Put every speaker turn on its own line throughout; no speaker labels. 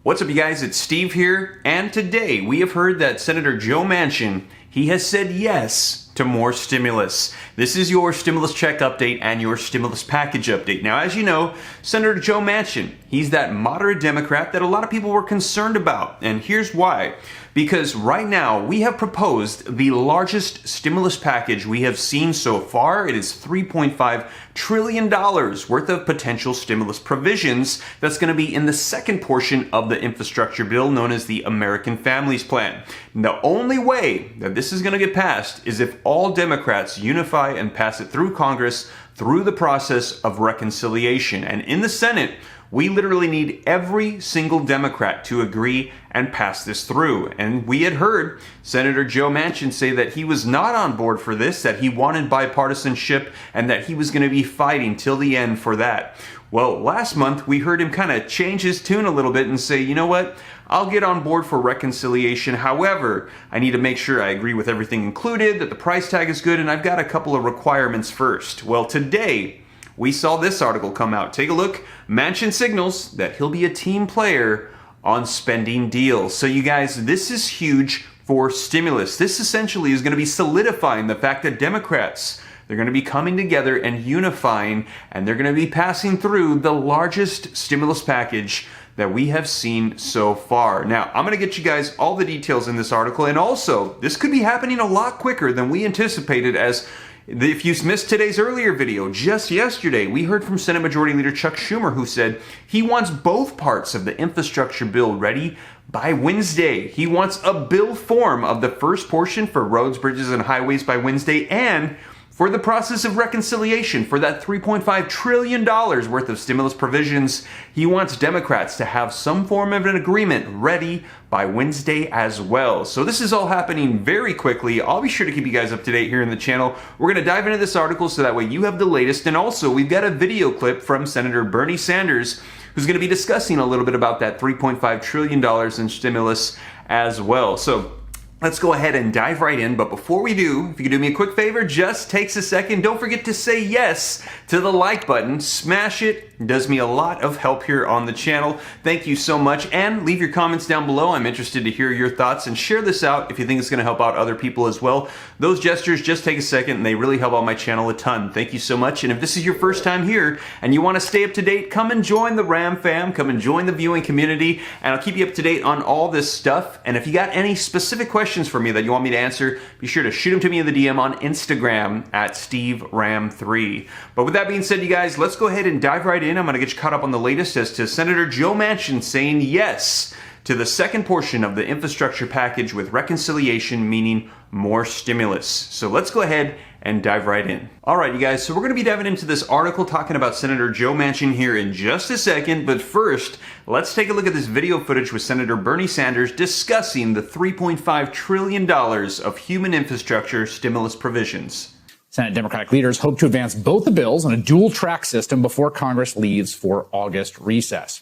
What's up, you guys? It's Steve here, and today we have heard that Senator Joe Manchin, he has said yes to more stimulus. This is your stimulus check update and your stimulus package update. Now, as you know, Senator Joe Manchin, he's that moderate Democrat that a lot of people were concerned about, and here's why. Because right now, we have proposed the largest stimulus package we have seen so far. It is $3.5 trillion worth of potential stimulus provisions that's going to be in the second portion of the infrastructure bill known as the American Families Plan. And the only way that this is going to get passed is if all Democrats unify and pass it through Congress through the process of reconciliation. And in the Senate, we literally need every single Democrat to agree and pass this through. And we had heard Senator Joe Manchin say that he was not on board for this, that he wanted bipartisanship, and that he was going to be fighting till the end for that. Well, last month we heard him kind of change his tune a little bit and say, you know what, I'll get on board for reconciliation. However, I need to make sure I agree with everything included, that the price tag is good, and I've got a couple of requirements first. Well, today, we saw this article come out. Take a look. Manchin signals that he'll be a team player on spending deals. So you guys, this is huge for stimulus. This essentially is going to be solidifying the fact that Democrats, they're going to be coming together and unifying, and they're going to be passing through the largest stimulus package that we have seen so far. Now, I'm going to get you guys all the details in this article, and also, this could be happening a lot quicker than we anticipated. As if you missed today's earlier video, just yesterday, we heard from Senate Majority Leader Chuck Schumer, who said he wants both parts of the infrastructure bill ready by Wednesday. He wants a bill form of the first portion for roads, bridges, and highways by Wednesday, and for the process of reconciliation for that $3.5 trillion worth of stimulus provisions, he wants Democrats to have some form of an agreement ready by Wednesday as well. So this is all happening very quickly. I'll be sure to keep you guys up to date here in the channel. We're going to dive into this article so that way you have the latest. And also, we've got a video clip from Senator Bernie Sanders, who's going to be discussing a little bit about that $3.5 trillion in stimulus as well. So let's go ahead and dive right in, but before we do, if you could do me a quick favor, just takes a second. Don't forget to say yes to the like button. Smash it. It does me a lot of help here on the channel. Thank you so much, and leave your comments down below. I'm interested to hear your thoughts, and share this out if you think it's going to help out other people as well. Those gestures just take a second, and they really help out my channel a ton. Thank you so much, and if this is your first time here and you want to stay up to date, come and join the Ram fam, come and join the viewing community, and I'll keep you up to date on all this stuff. And if you got any specific questions for me that you want me to answer, be sure to shoot them to me in the DM on Instagram at SteveRam3. But with that being said, you guys, let's go ahead and dive right in. I'm going to get you caught up on the latest as to Senator Joe Manchin saying yes to the second portion of the infrastructure package with reconciliation, meaning more stimulus. So let's go ahead and dive right in. All right, you guys, so we're going to be diving into this article talking about Senator Joe Manchin here in just a second. But first, let's take a look at this video footage with Senator Bernie Sanders discussing the $3.5 trillion of human infrastructure stimulus provisions.
Senate Democratic leaders hope to advance both the bills on a dual-track system before Congress leaves for August recess.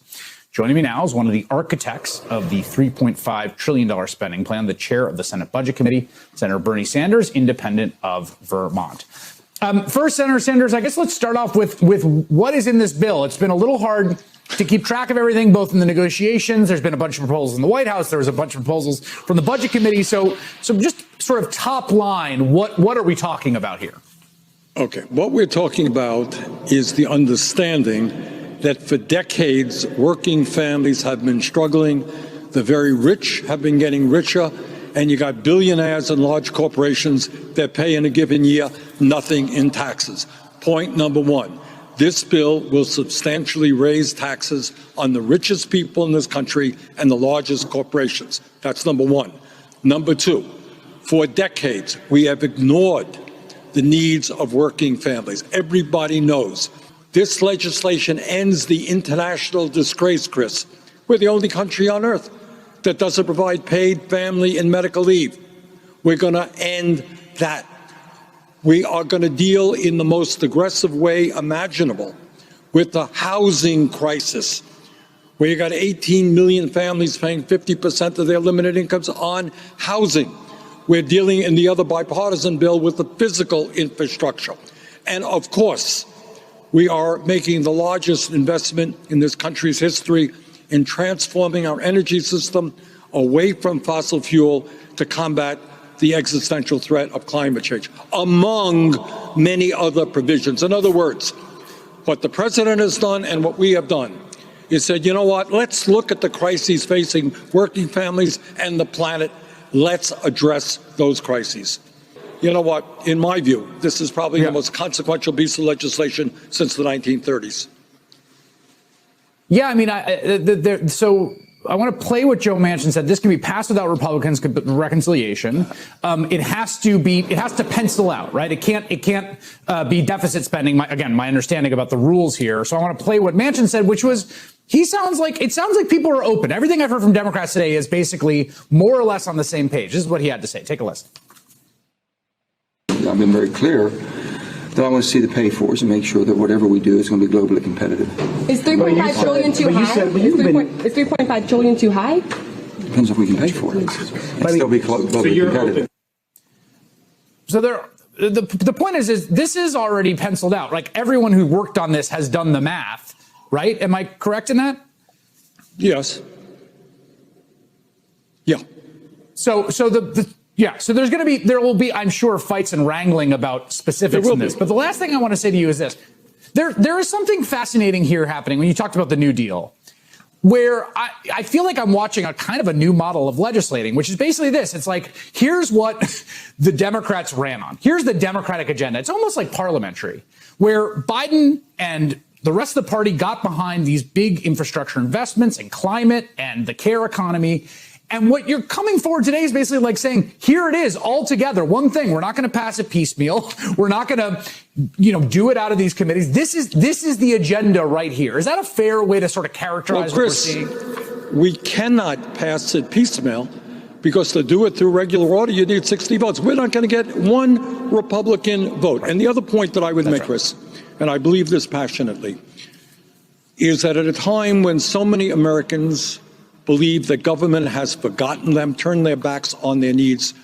Joining me now is one of the architects of the $3.5 trillion spending plan, the chair of the Senate Budget Committee, Senator Bernie Sanders, independent of Vermont. First, Senator Sanders, I guess let's start off with what is in this bill. It's been a little hard to keep track of everything, both in the negotiations. There's been a bunch of proposals in the White House. There was a bunch of proposals from the Budget Committee. So just sort of top line, what are we talking about here?
Okay, what we're talking about is the understanding that for decades, working families have been struggling. The very rich have been getting richer, and you got billionaires and large corporations that pay in a given year nothing in taxes. Point number one. This bill will substantially raise taxes on the richest people in this country and the largest corporations. That's number one. Number two, for decades, we have ignored the needs of working families. Everybody knows this legislation ends the international disgrace, Chris. We're the only country on earth that doesn't provide paid family and medical leave. We're going to end that. We are going to deal in the most aggressive way imaginable with the housing crisis, where you got 18 million families paying 50% of their limited incomes on housing. We're dealing in the other bipartisan bill with the physical infrastructure. And of course, we are making the largest investment in this country's history in transforming our energy system away from fossil fuel to combat the existential threat of climate change, among many other provisions. In other words, what the president has done and what we have done is said, you know what, let's look at the crises facing working families and the planet. Let's address those crises. You know what, in my view, this is probably the most consequential piece of legislation since the 1930s.
Yeah, I mean, so I want to play what Joe Manchin said. This can be passed without Republicans' reconciliation. It has to pencil out, right? It can't be deficit spending. My understanding about the rules here. So I want to play what Manchin said, which was, it sounds like people are open. Everything I've heard from Democrats today is basically more or less on the same page. This is what he had to say. Take a listen.
I've been very clear that I want to see the pay-fors and make sure that whatever we do is going to be globally competitive.
Is 3.5 trillion too high? Is 3.5 trillion too high?
Depends if we can pay for it. It'll still be globally competitive.
So the point is this is already penciled out. Like, everyone who worked on this has done the math, right? Am I correct in that?
Yes. Yeah.
So there will be, I'm sure, fights and wrangling about specifics in this. But the last thing I want to say to you is this. There is something fascinating here happening when you talked about the New Deal, where I feel like I'm watching a kind of a new model of legislating, which is basically this. It's like, here's what the Democrats ran on. Here's the Democratic agenda. It's almost like parliamentary, where Biden and the rest of the party got behind these big infrastructure investments and climate and the care economy. And what you're coming forward today is basically like saying, here it is all together. One thing, we're not going to pass it piecemeal. We're not going to, do it out of these committees. This is the agenda right here. Is that a fair way to sort of characterize what we're seeing?
We cannot pass it piecemeal because to do it through regular order, you need 60 votes. We're not going to get one Republican vote. And the other point that I would make, Chris, and I believe this passionately, is that at a time when so many Americans believe that government has forgotten them, turned their backs on their needs,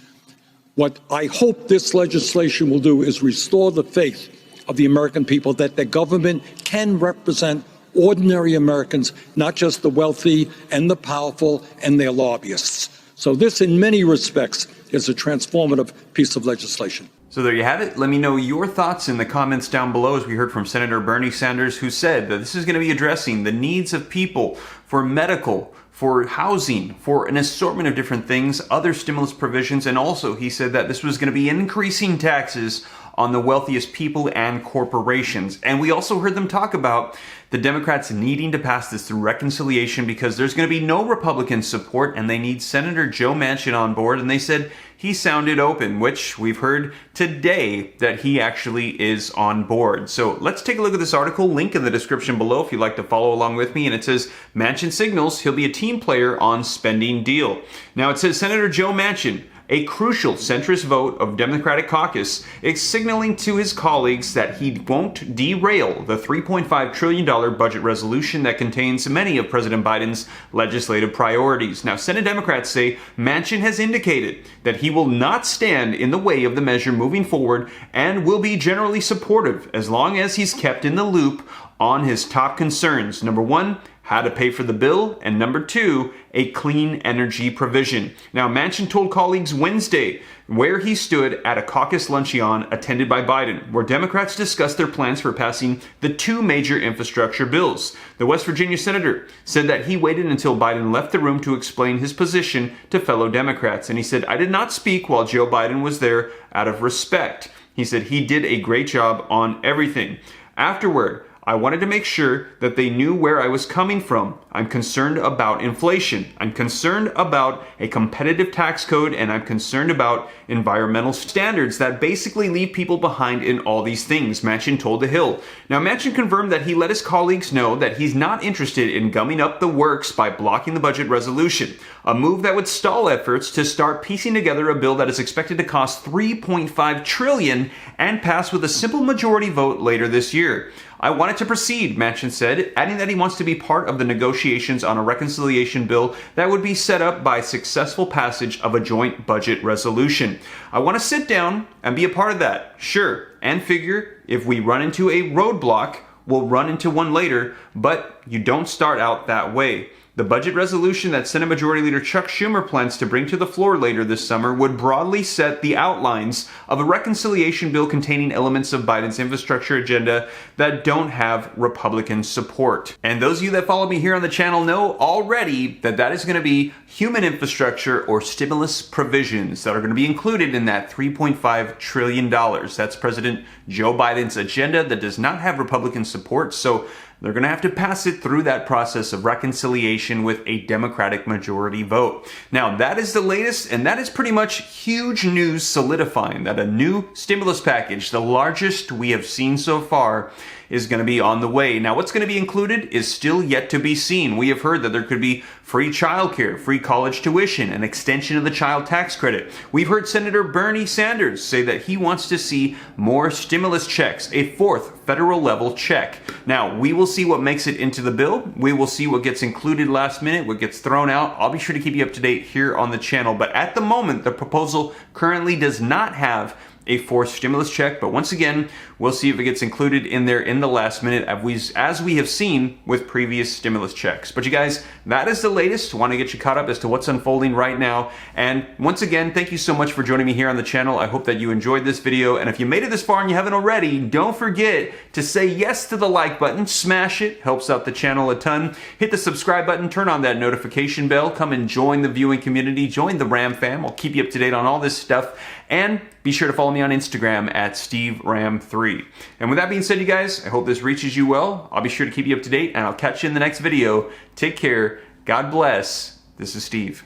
what I hope this legislation will do is restore the faith of the American people that the government can represent ordinary Americans, not just the wealthy and the powerful and their lobbyists. So this, in many respects, is a transformative piece of legislation.
So there you have it. Let me know your thoughts in the comments down below, as we heard from Senator Bernie Sanders, who said that this is going to be addressing the needs of people for medical, for housing, for an assortment of different things, other stimulus provisions, and also he said that this was going to be increasing taxes on the wealthiest people and corporations. And we also heard them talk about the Democrats needing to pass this through reconciliation because there's going to be no Republican support and they need Senator Joe Manchin on board. And they said he sounded open, which we've heard today that he actually is on board. So let's take a look at this article, link in the description below if you'd like to follow along with me. And it says, Manchin signals he'll be a team player on spending deal. Now it says Senator Joe Manchin, a crucial centrist vote of Democratic caucus, is signaling to his colleagues that he won't derail the $3.5 trillion budget resolution that contains many of President Biden's legislative priorities. Now, Senate Democrats say Manchin has indicated that he will not stand in the way of the measure moving forward and will be generally supportive as long as he's kept in the loop on his top concerns. Number one, how to pay for the bill, and number two, a clean energy provision. Now, Manchin told colleagues Wednesday where he stood at a caucus luncheon attended by Biden, where Democrats discussed their plans for passing the two major infrastructure bills. The West Virginia senator said that he waited until Biden left the room to explain his position to fellow Democrats. And he said, I did not speak while Joe Biden was there out of respect. He said he did a great job on everything. Afterward, I wanted to make sure that they knew where I was coming from. I'm concerned about inflation. I'm concerned about a competitive tax code, and I'm concerned about environmental standards that basically leave people behind in all these things, Manchin told The Hill. Now, Manchin confirmed that he let his colleagues know that he's not interested in gumming up the works by blocking the budget resolution, a move that would stall efforts to start piecing together a bill that is expected to cost $3.5 trillion and pass with a simple majority vote later this year. I wanted to proceed, Manchin said, adding that he wants to be part of the negotiations on a reconciliation bill that would be set up by successful passage of a joint budget resolution. I want to sit down and be a part of that, sure, and figure if we run into a roadblock, we'll run into one later, but you don't start out that way. The budget resolution that Senate Majority Leader Chuck Schumer plans to bring to the floor later this summer would broadly set the outlines of a reconciliation bill containing elements of Biden's infrastructure agenda that don't have Republican support. And those of you that follow me here on the channel know already that that is going to be human infrastructure or stimulus provisions that are going to be included in that $3.5 trillion. That's President Joe Biden's agenda that does not have Republican support, so they're going to have to pass it through that process of reconciliation with a Democratic majority vote. Now, that is the latest, and that is pretty much huge news solidifying that a new stimulus package, the largest we have seen so far, is going to be on the way. Now, what's going to be included is still yet to be seen. We have heard that there could be free childcare, free college tuition, an extension of the child tax credit. We've heard Senator Bernie Sanders say that he wants to see more stimulus checks, a fourth federal level check. Now, we will see what makes it into the bill. We will see what gets included last minute, what gets thrown out. I'll be sure to keep you up to date here on the channel. But at the moment, the proposal currently does not have a fourth stimulus check, but once again, we'll see if it gets included in there in the last minute, as we have seen with previous stimulus checks. But you guys, that is the latest. Want to get you caught up as to what's unfolding right now. And once again, thank you so much for joining me here on the channel. I hope that you enjoyed this video, and if you made it this far and you haven't already, don't forget to say yes to the like button, smash it, helps out the channel a ton. Hit the subscribe button, turn on that notification bell, come and join the viewing community, join the Ram fam. I'll keep you up to date on all this stuff, and be sure to follow me on Instagram at SteveRam3. And with that being said, you guys, I hope this reaches you well. I'll be sure to keep you up to date, and I'll catch you in the next video. Take care. God bless. This is Steve.